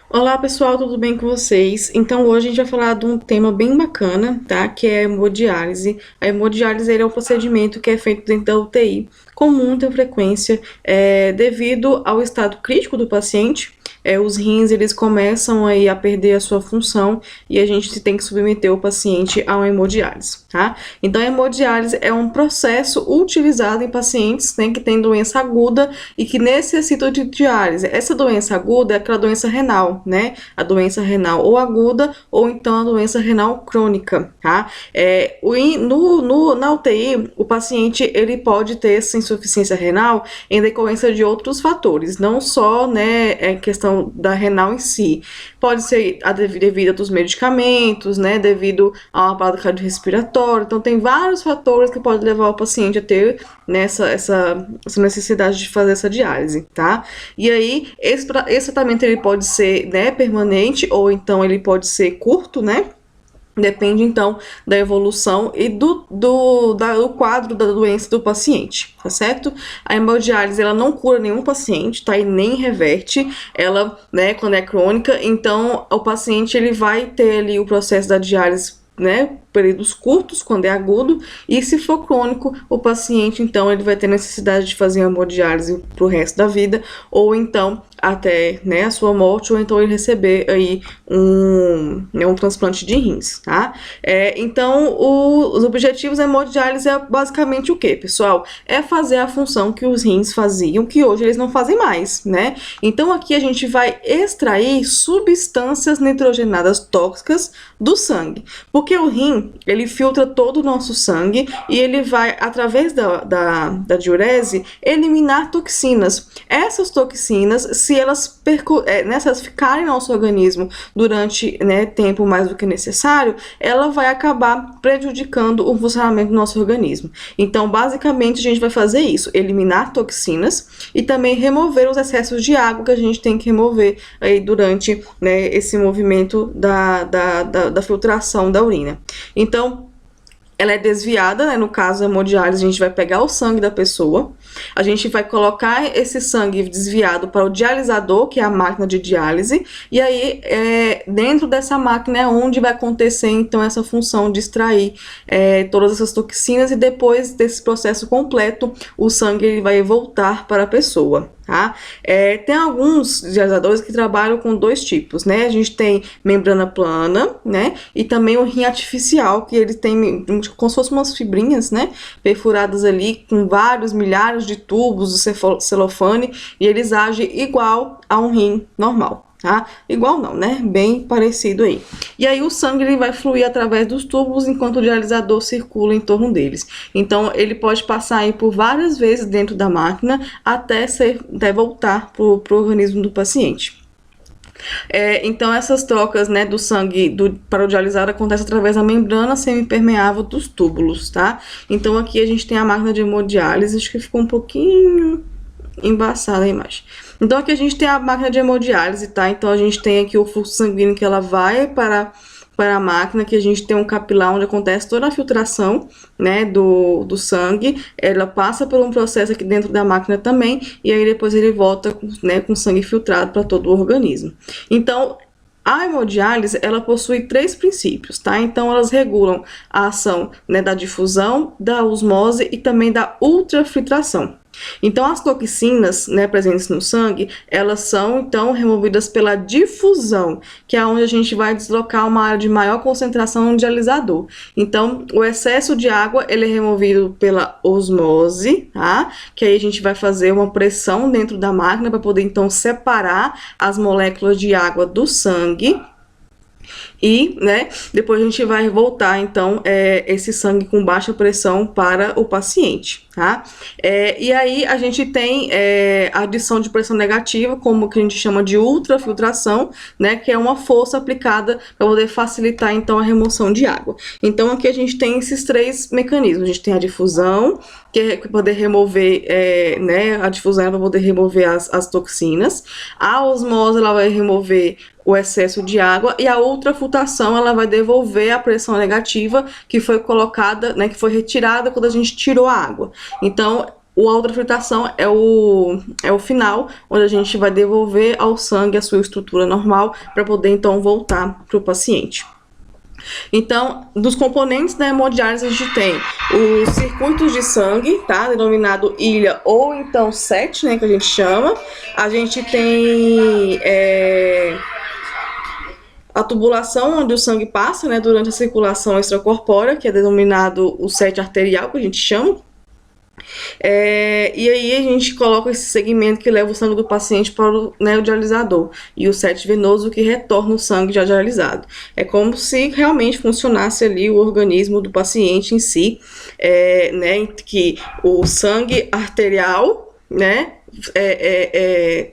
Olá pessoal, tudo bem com vocês? Então hoje a gente vai falar de um tema bem bacana, tá? Que é a hemodiálise. A hemodiálise ele é um procedimento que é feito dentro da UTI com muita frequência, devido ao estado crítico do paciente. Os rins eles começam aí a perder a sua função e a gente tem que submeter o paciente a uma hemodiálise, tá? Então a hemodiálise é um processo utilizado em pacientes, né, que têm doença aguda e que necessitam de diálise. Essa doença aguda é aquela doença renal, né? A doença renal ou aguda ou então a doença renal crônica, tá? Na UTI, o paciente ele pode ter essa insuficiência renal em decorrência de outros fatores, não só, né, questão da renal em si. Pode ser devido aos medicamentos, né, devido a uma parada cardiorrespiratória. Então, tem vários fatores que podem levar o paciente a ter essa necessidade de fazer essa diálise, tá? E aí, esse tratamento ele pode ser, né, permanente ou então ele pode ser curto, né? Depende, então, da evolução e do quadro da doença do paciente, tá certo? A hemodiálise, ela não cura nenhum paciente, tá? E nem reverte. Ela, né, quando é crônica, então, o paciente, ele vai ter ali o processo da diálise, né, períodos curtos, quando é agudo, e se for crônico, o paciente, então, ele vai ter necessidade de fazer hemodiálise pro resto da vida, ou então, até, né, a sua morte, ou então ele receber aí um transplante de rins, tá? Então, os objetivos da hemodiálise é basicamente o que, pessoal? É fazer a função que os rins faziam, que hoje eles não fazem mais, né? Então, aqui a gente vai extrair substâncias nitrogenadas tóxicas do sangue, porque o rim ele filtra todo o nosso sangue e ele vai, através da diurese, eliminar toxinas. Essas toxinas, se elas ficarem no nosso organismo durante, né, tempo mais do que necessário, ela vai acabar prejudicando o funcionamento do nosso organismo. Então, basicamente, a gente vai fazer isso, eliminar toxinas e também remover os excessos de água que a gente tem que remover aí durante, né, esse movimento da filtração da urina. Então, ela é desviada, né? No caso, a hemodiálise, a gente vai pegar o sangue da pessoa, a gente vai colocar esse sangue desviado para o dialisador, que é a máquina de diálise, e aí, dentro dessa máquina é onde vai acontecer, então, essa função de extrair todas essas toxinas, e depois desse processo completo, o sangue ele vai voltar para a pessoa. Tá? Tem alguns dialisadores que trabalham com dois tipos, né? A gente tem membrana plana, né? E também o rim artificial, que ele tem como se fossem umas fibrinhas, né? Perfuradas ali com vários milhares de tubos de celofane, e eles agem igual a um rim normal. Tá? Igual não, né? Bem parecido aí. E aí o sangue ele vai fluir através dos tubos enquanto o dialisador circula em torno deles. Então ele pode passar aí por várias vezes dentro da máquina até voltar pro organismo do paciente. Então essas trocas, né, do sangue para o dialisado acontecem através da membrana semipermeável dos túbulos, tá? Então aqui a gente tem a máquina de hemodiálise, acho que ficou um pouquinho embaçada a imagem. Então aqui a gente tem a máquina de hemodiálise, tá? Então a gente tem aqui o fluxo sanguíneo que ela vai para a máquina, que a gente tem um capilar onde acontece toda a filtração, né, do sangue. Ela passa por um processo aqui dentro da máquina também, e aí depois ele volta, né, com sangue filtrado para todo o organismo. Então, a hemodiálise, ela possui três princípios, tá? Então, elas regulam a ação, né, da difusão, da osmose e também da ultrafiltração. Então, as toxinas, né, presentes no sangue, elas são, então, removidas pela difusão, que é onde a gente vai deslocar uma área de maior concentração no dialisador. Então, o excesso de água, ele é removido pela osmose, tá? Que aí a gente vai fazer uma pressão dentro da máquina para poder, então, separar as moléculas de água do sangue. E, né, depois a gente vai voltar, então, esse sangue com baixa pressão para o paciente, tá? E aí a gente tem a adição de pressão negativa, como que a gente chama de ultrafiltração, né, que é uma força aplicada para poder facilitar, então, a remoção de água. Então, aqui a gente tem esses três mecanismos. A gente tem a difusão, que é para poder remover, né, a difusão é para poder remover as toxinas. A osmose, ela vai remover o excesso de água, e a ultrafiltração ela vai devolver a pressão negativa que foi colocada, né, que foi retirada quando a gente tirou a água. Então, a ultrafiltração é o final, onde a gente vai devolver ao sangue a sua estrutura normal para poder então voltar para o paciente. Então, dos componentes da hemodiálise, a gente tem os circuitos de sangue, tá? Denominado ilha ou então SET, né? Que a gente chama. A gente tem a tubulação, onde o sangue passa, né? Durante a circulação extracorpórea, que é denominado o SET arterial, que a gente chama. E aí a gente coloca esse segmento que leva o sangue do paciente para o dialisador e o SET venoso que retorna o sangue já dialisado. É como se realmente funcionasse ali o organismo do paciente em si, que o sangue arterial, né,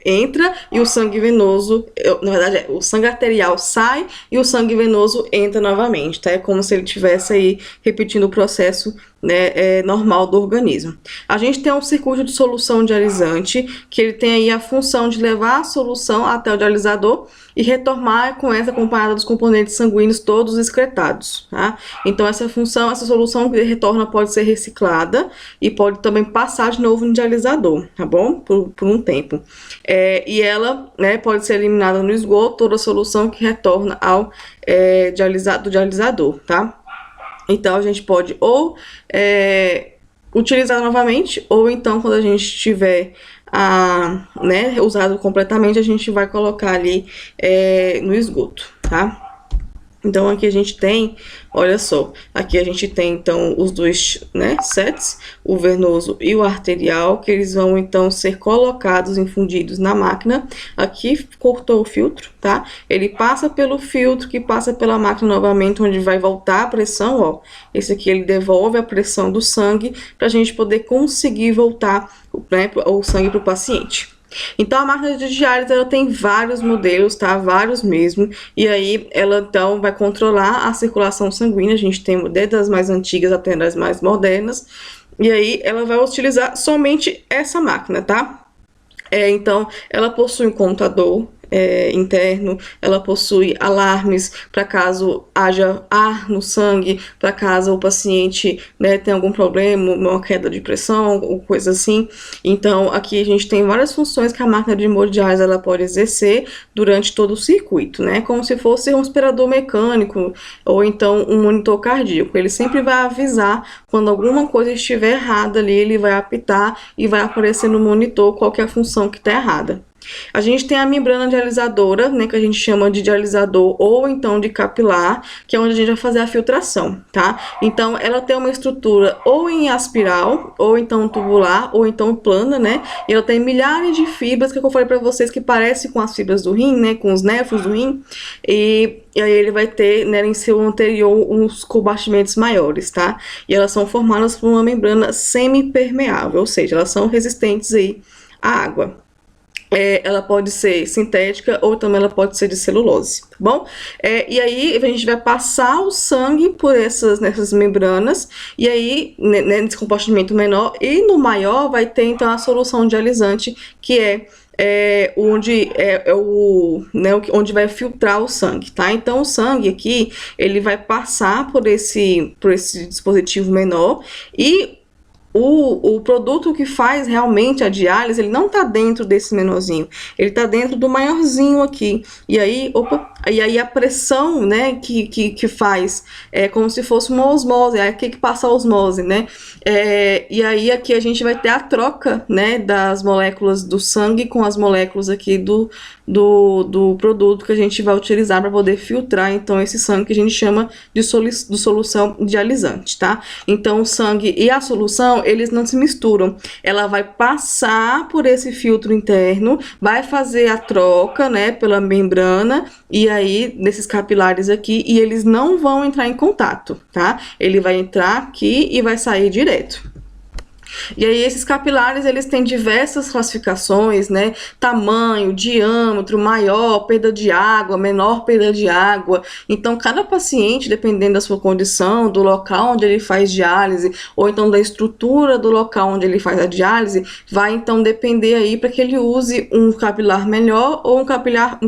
entra e o sangue venoso, na verdade, o sangue arterial sai e o sangue venoso entra novamente, tá? É como se ele estivesse aí repetindo o processo, né, normal do organismo. A gente tem um circuito de solução dialisante, que ele tem aí a função de levar a solução até o dialisador e retornar com essa acompanhada dos componentes sanguíneos todos excretados, tá? Então essa solução que retorna pode ser reciclada e pode também passar de novo no dialisador, tá bom? Por um tempo. E ela, né, pode ser eliminada no esgoto, toda a solução que retorna ao dialisador, tá? Então a gente pode ou utilizar novamente, ou então quando a gente tiver usado completamente, a gente vai colocar ali no esgoto, tá? Então aqui a gente tem, olha só, aqui a gente tem então os dois, né, sets, o venoso e o arterial, que eles vão então ser colocados, infundidos na máquina. Aqui cortou o filtro, tá? Ele passa pelo filtro, que passa pela máquina novamente, onde vai voltar a pressão, ó. Esse aqui ele devolve a pressão do sangue para a gente poder conseguir voltar, né, o sangue para o paciente. Então a máquina de diálise ela tem vários modelos, tá? Vários mesmo. E aí ela então vai controlar a circulação sanguínea. A gente tem desde as mais antigas até as mais modernas. E aí ela vai utilizar somente essa máquina, tá? Então ela possui um contador interno, ela possui alarmes para caso haja ar no sangue, para caso o paciente, né, tenha algum problema, uma queda de pressão ou coisa assim. Então aqui a gente tem várias funções que a máquina de hemodiálise ela pode exercer durante todo o circuito, né, como se fosse um aspirador mecânico ou então um monitor cardíaco. Ele sempre vai avisar quando alguma coisa estiver errada ali, ele vai apitar e vai aparecer no monitor qual que é a função que está errada. A gente tem a membrana dialisadora, né, que a gente chama de dialisador ou então de capilar, que é onde a gente vai fazer a filtração, tá? Então, ela tem uma estrutura ou em aspiral, ou então tubular, ou então plana, né? E ela tem milhares de fibras, que eu falei para vocês, que parece com as fibras do rim, né, com os néfros do rim, e aí ele vai ter, né, em seu anterior uns compartimentos maiores, tá? E elas são formadas por uma membrana semipermeável, ou seja, elas são resistentes aí à água. Ela pode ser sintética ou também ela pode ser de celulose, tá bom? E aí a gente vai passar o sangue por nessas membranas e aí, né, nesse compartimento menor, e no maior vai ter então a solução dialisante, que onde vai filtrar o sangue, tá? Então o sangue aqui, ele vai passar por esse dispositivo menor e o produto que faz realmente a diálise, ele não tá dentro desse menorzinho, ele tá dentro do maiorzinho aqui. E aí, a pressão, né, que faz como se fosse uma osmose, é aqui que passa a osmose, né? E aí aqui a gente vai ter a troca, né, das moléculas do sangue com as moléculas aqui do produto que a gente vai utilizar para poder filtrar então esse sangue, que a gente chama de solução dialisante, tá? Então o sangue e a solução, eles não se misturam. Ela vai passar por esse filtro interno, vai fazer a troca, né, pela membrana, e aí nesses capilares aqui, e eles não vão entrar em contato, tá? Ele vai entrar aqui e vai sair direto. E aí esses capilares, eles têm diversas classificações, né? Tamanho, diâmetro, maior perda de água, menor perda de água. Então cada paciente, dependendo da sua condição, do local onde ele faz diálise, ou então da estrutura do local onde ele faz a diálise, vai então depender aí para que ele use um capilar melhor ou um capilar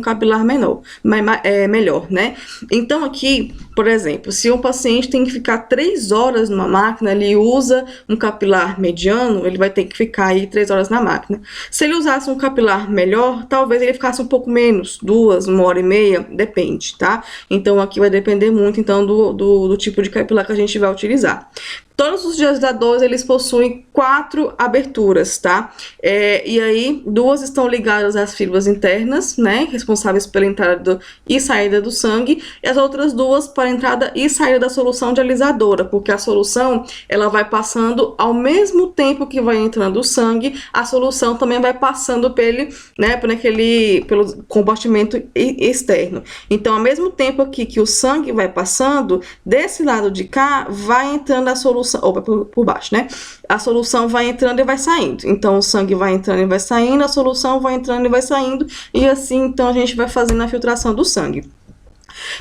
menor, melhor, né? Então aqui, por exemplo, se um paciente tem que ficar 3 horas numa máquina, ele usa um capilar melhor, mediano, ele vai ter que ficar aí 3 horas na máquina. Se ele usasse um capilar melhor, talvez ele ficasse um pouco menos, 2, 1h30, depende, tá? Então aqui vai depender muito então do tipo de capilar que a gente vai utilizar. Todos os dialisadores, eles possuem 4 aberturas, tá? E aí, 2 estão ligadas às fibras internas, né? Responsáveis pela entrada e saída do sangue. E as outras 2 para entrada e saída da solução dialisadora, porque a solução, ela vai passando ao mesmo tempo que vai entrando o sangue, a solução também vai passando pelo compartimento externo. Então, ao mesmo tempo aqui que o sangue vai passando, desse lado de cá, vai entrando a solução, ou por baixo, né? A solução vai entrando e vai saindo. Então, o sangue vai entrando e vai saindo, a solução vai entrando e vai saindo, e assim, então, a gente vai fazendo a filtração do sangue.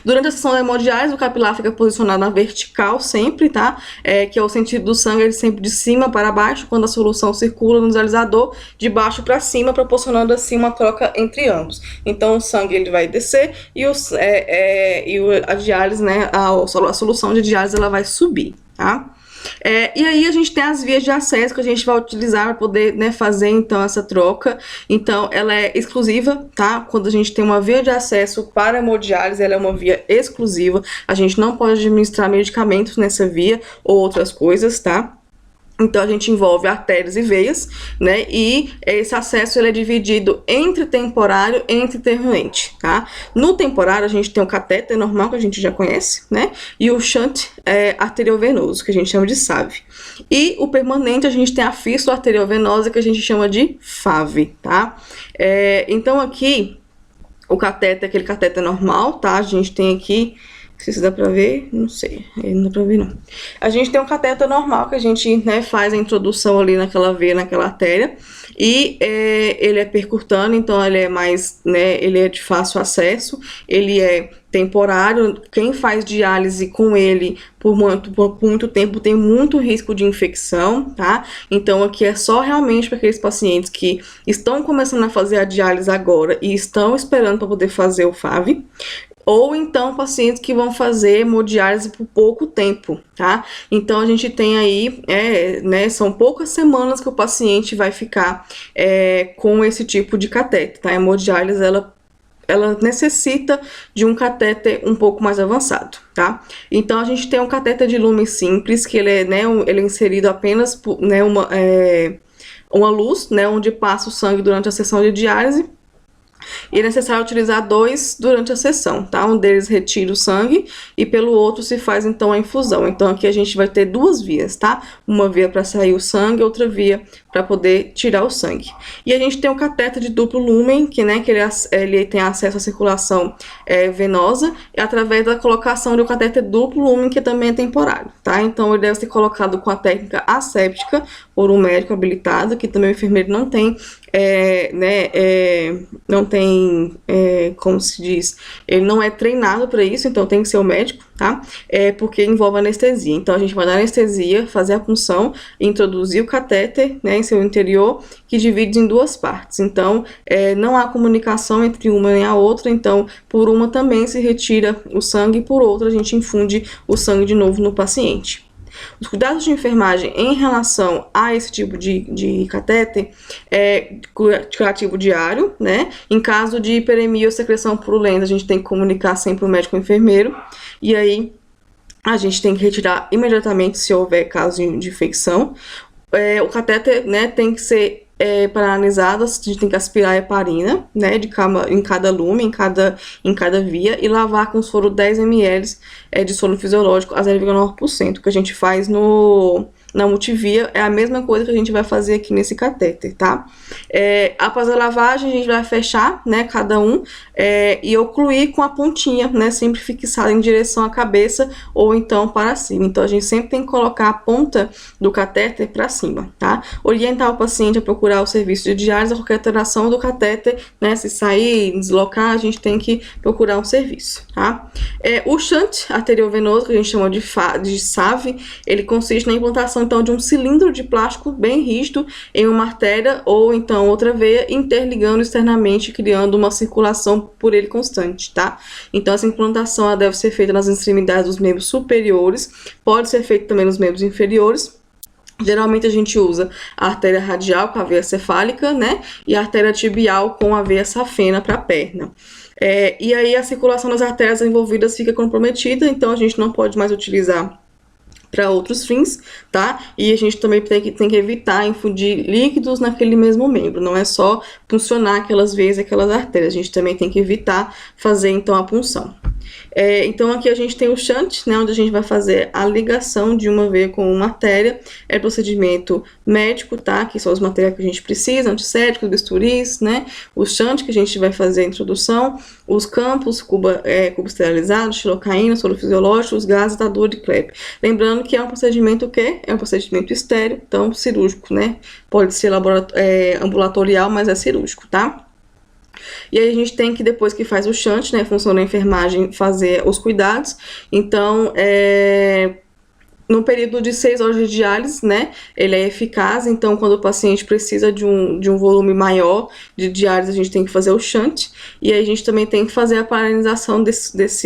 Durante a sessão da hemodiálise, o capilar fica posicionado na vertical sempre, tá? Que é o sentido do sangue, ele sempre de cima para baixo, quando a solução circula no dialisador, de baixo para cima, proporcionando assim uma troca entre ambos. Então, o sangue ele vai descer e a diálise, né? A solução de diálise ela vai subir, tá? E aí a gente tem as vias de acesso que a gente vai utilizar para poder, né, fazer então essa troca. Então ela é exclusiva, tá? Quando a gente tem uma via de acesso para a hemodiálise, ela é uma via exclusiva. A gente não pode administrar medicamentos nessa via ou outras coisas, tá? Então, a gente envolve artérias e veias, né? E esse acesso ele é dividido entre temporário e entre intermitente, tá? No temporário, a gente tem o catéter normal, que a gente já conhece, né? E o shunt arteriovenoso, que a gente chama de SAV. E o permanente, a gente tem a fístula arteriovenosa, que a gente chama de FAV, tá? Então, aqui, o catéter é aquele catéter normal, tá? A gente tem aqui... Não sei se dá pra ver, não sei, não dá pra ver não. A gente tem um cateter normal que a gente, né, faz a introdução ali naquela veia, naquela artéria. E ele é percutâneo, então ele é mais, né, ele é de fácil acesso, ele é temporário. Quem faz diálise com ele por muito tempo tem muito risco de infecção, tá? Então aqui é só realmente para aqueles pacientes que estão começando a fazer a diálise agora e estão esperando para poder fazer o FAV. Ou então pacientes que vão fazer hemodiálise por pouco tempo, tá? Então a gente tem aí, né, são poucas semanas que o paciente vai ficar com esse tipo de catéter, tá? A hemodiálise, ela necessita de um catéter um pouco mais avançado, tá? Então a gente tem um catéter de lume simples, que ele é inserido apenas por, né, uma luz, né, onde passa o sangue durante a sessão de diálise. E é necessário utilizar 2 durante a sessão, tá? Um deles retira o sangue e pelo outro se faz então a infusão. Então aqui a gente vai ter 2 vias, tá? Uma via para sair o sangue, outra via para poder tirar o sangue. E a gente tem o catéter de duplo lumen, que, né, que ele tem acesso à circulação venosa, e através da colocação de um catéter duplo lumen, que também é temporário, tá? Então ele deve ser colocado com a técnica asséptica por um médico habilitado, que também o enfermeiro não tem, como se diz, ele não é treinado para isso, então tem que ser o médico, tá? Porque envolve anestesia. Então a gente vai dar anestesia, fazer a punção, introduzir o catéter, né, em seu interior, que divide em 2 partes. Então não há comunicação entre uma nem a outra, então por uma também se retira o sangue e por outra a gente infunde o sangue de novo no paciente. Os cuidados de enfermagem em relação a esse tipo de catéter curativo diário, né? Em caso de hiperemia ou secreção purulenta, a gente tem que comunicar sempre o médico ou enfermeiro, e aí a gente tem que retirar imediatamente se houver caso de infecção. O catéter, né, tem que ser paralisado, a gente tem que aspirar a heparina, né, em cada lume, em cada via, e lavar com soro 10 ml de soro fisiológico a 0,9%, que a gente faz na multivia. É a mesma coisa que a gente vai fazer aqui nesse catéter, tá? Após a lavagem, a gente vai fechar, né, cada um, e ocluir com a pontinha, né, sempre fixada em direção à cabeça ou então para cima. Então, a gente sempre tem que colocar a ponta do catéter para cima, tá? Orientar o paciente a procurar o serviço de diálise, a qualquer alteração do catéter, né, se sair, deslocar, a gente tem que procurar um serviço, tá? O shunt arteriovenoso, que a gente chama de SAV, ele consiste na implantação então de um cilindro de plástico bem rígido em uma artéria ou então outra veia, interligando externamente, criando uma circulação por ele constante, tá? Então essa implantação ela deve ser feita nas extremidades dos membros superiores, pode ser feita também nos membros inferiores. Geralmente a gente usa a artéria radial com a veia cefálica, né? E a artéria tibial com a veia safena para a perna. E aí a circulação das artérias envolvidas fica comprometida, então a gente não pode mais utilizar para outros fins, tá? E a gente também tem que evitar infundir líquidos naquele mesmo membro. Não é só puncionar aquelas veias e aquelas artérias. A gente também tem que evitar fazer, então, a punção. Então aqui a gente tem o shunt, né, onde a gente vai fazer a ligação de uma veia com uma artéria. É procedimento médico, tá? Que são os materiais que a gente precisa, antissépticos, bisturis, né? O shunt que a gente vai fazer a introdução, os campos, cubo esterilizado, xilocaína, soro fisiológico, os gases da dor de Klepp. Lembrando que é um procedimento é um procedimento estéril, então cirúrgico, né? Pode ser ambulatorial, mas é cirúrgico, tá? E aí a gente tem que, depois que faz o shunt, né, função da enfermagem, fazer os cuidados. Então, no período de 6 horas de diálise, né, ele é eficaz. Então, quando o paciente precisa de um volume maior de diálise, a gente tem que fazer o shunt. E aí a gente também tem que fazer a paralisação desse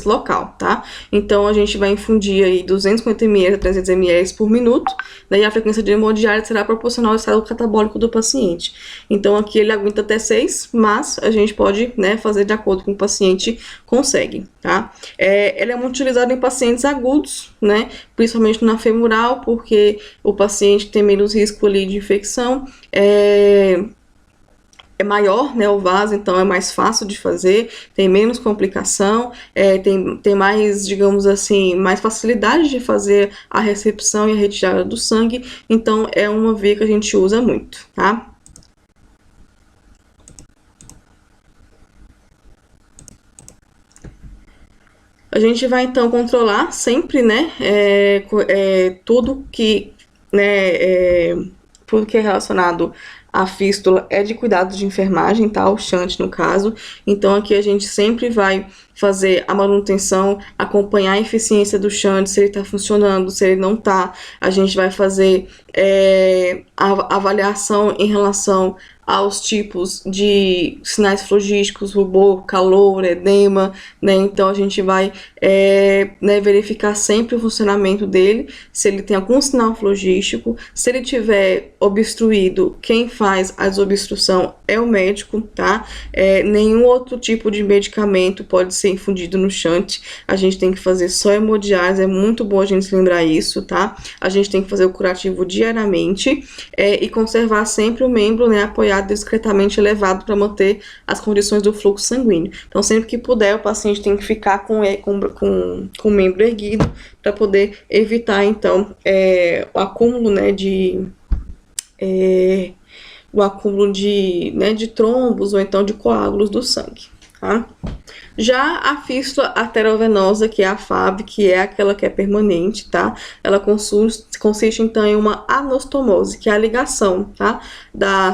local, tá? Então a gente vai infundir aí 250 ml a 300 ml por minuto, daí a frequência de hemodiálise será proporcional ao estado catabólico do paciente. Então aqui ele aguenta até 6, mas a gente pode, né, fazer de acordo com o paciente consegue, tá? Ele é muito utilizado em pacientes agudos, né, principalmente na femoral, porque o paciente tem menos risco ali de infecção, é maior, né, o vaso, então é mais fácil de fazer, tem menos complicação, tem mais, digamos assim, mais facilidade de fazer a recepção e a retirada do sangue, então é uma via que a gente usa muito, tá? A gente vai então controlar sempre, né, tudo que, né, tudo que é relacionado a fístula é de cuidado de enfermagem, tá? O shunt no caso. Então aqui a gente sempre vai fazer a manutenção, acompanhar a eficiência do shunt, se ele está funcionando, se ele não está. A gente vai fazer a avaliação em relação aos tipos de sinais flogísticos, rubor, calor, edema, né? Então a gente vai né, verificar sempre o funcionamento dele, se ele tem algum sinal flogístico. Se ele tiver obstruído, quem faz a desobstrução é o médico, tá? Nenhum outro tipo de medicamento pode ser infundido no shunt. A gente tem que fazer só hemodiálise, é muito bom a gente se lembrar isso, tá? A gente tem que fazer o curativo diariamente e conservar sempre o membro, né, apoiado discretamente elevado para manter as condições do fluxo sanguíneo. Então, sempre que puder, o paciente tem que ficar com o membro erguido para poder evitar, então, o acúmulo, né, de trombos ou então de coágulos do sangue, tá? Já a fístula arteriovenosa, que é a FAB, que é aquela que é permanente, tá? Ela consiste então em uma anostomose, que é a ligação, tá? Da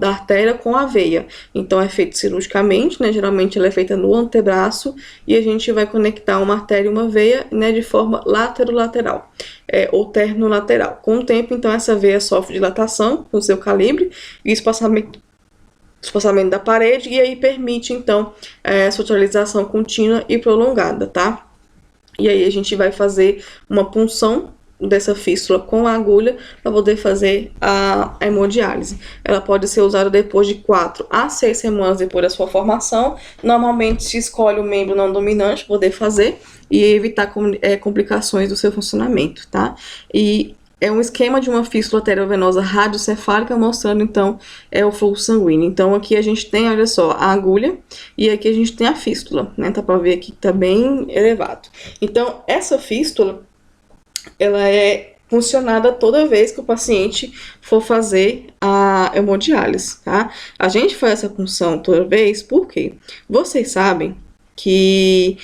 artéria com a veia. Então é feito cirurgicamente, né? Geralmente ela é feita no antebraço e a gente vai conectar uma artéria e uma veia, né, de forma laterolateral, ou ternolateral. Com o tempo, então, essa veia sofre dilatação com seu calibre e espaçamento da parede, e aí permite, então, essa utilização contínua e prolongada, tá? E aí a gente vai fazer uma punção dessa fístula com a agulha para poder fazer a hemodiálise. Ela pode ser usada depois de 4 a 6 semanas depois da sua formação. Normalmente se escolhe o membro não dominante para poder fazer e evitar complicações do seu funcionamento, tá? E é um esquema de uma fístula arteriovenosa radiocefálica, mostrando, então, o fluxo sanguíneo. Então, aqui a gente tem, olha só, a agulha, e aqui a gente tem a fístula, né? Tá pra ver aqui que tá bem elevado. Então, essa fístula, ela é funcionada toda vez que o paciente for fazer a hemodiálise, tá? A gente faz essa punção toda vez, porque vocês sabem que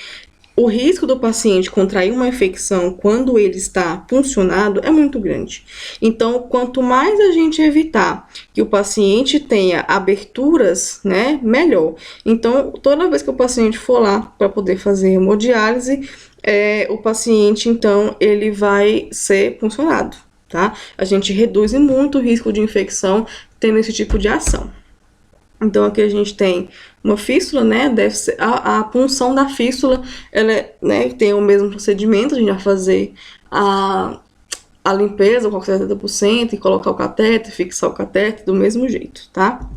o risco do paciente contrair uma infecção quando ele está puncionado é muito grande. Então, quanto mais a gente evitar que o paciente tenha aberturas, né, melhor. Então, toda vez que o paciente for lá para poder fazer hemodiálise, o paciente, então, ele vai ser puncionado, tá? A gente reduz muito o risco de infecção tendo esse tipo de ação. Então, aqui a gente tem uma fístula, né? Deve ser a punção da fístula, ela, né, tem o mesmo procedimento, a gente vai fazer a, a limpeza com 70% e colocar o catéter, fixar o catéter do mesmo jeito, tá?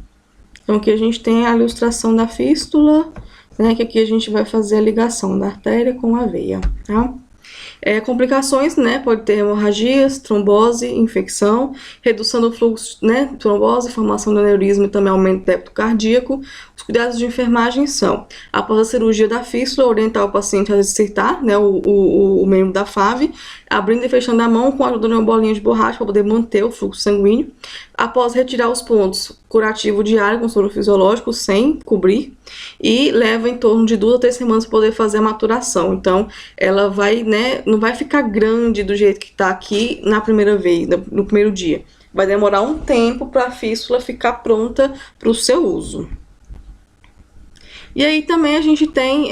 Então aqui a gente tem a ilustração da fístula, né, que aqui a gente vai fazer a ligação da artéria com a veia, tá? Complicações, né? Pode ter hemorragias, trombose, infecção, redução do fluxo, né? Trombose, formação do aneurisma e também aumento do débito cardíaco. Os cuidados de enfermagem são, após a cirurgia da fístula, orientar o paciente a exercitar, né, o membro da FAV, abrindo e fechando a mão com a ajuda de uma bolinha de borracha para poder manter o fluxo sanguíneo. Após retirar os pontos, curativo diário com soro fisiológico, sem cobrir, e leva em torno de 2 a 3 semanas para poder fazer a maturação. Então, ela vai, né, não vai ficar grande do jeito que está aqui na primeira vez, no primeiro dia. Vai demorar um tempo para a fístula ficar pronta para o seu uso. E aí também a gente tem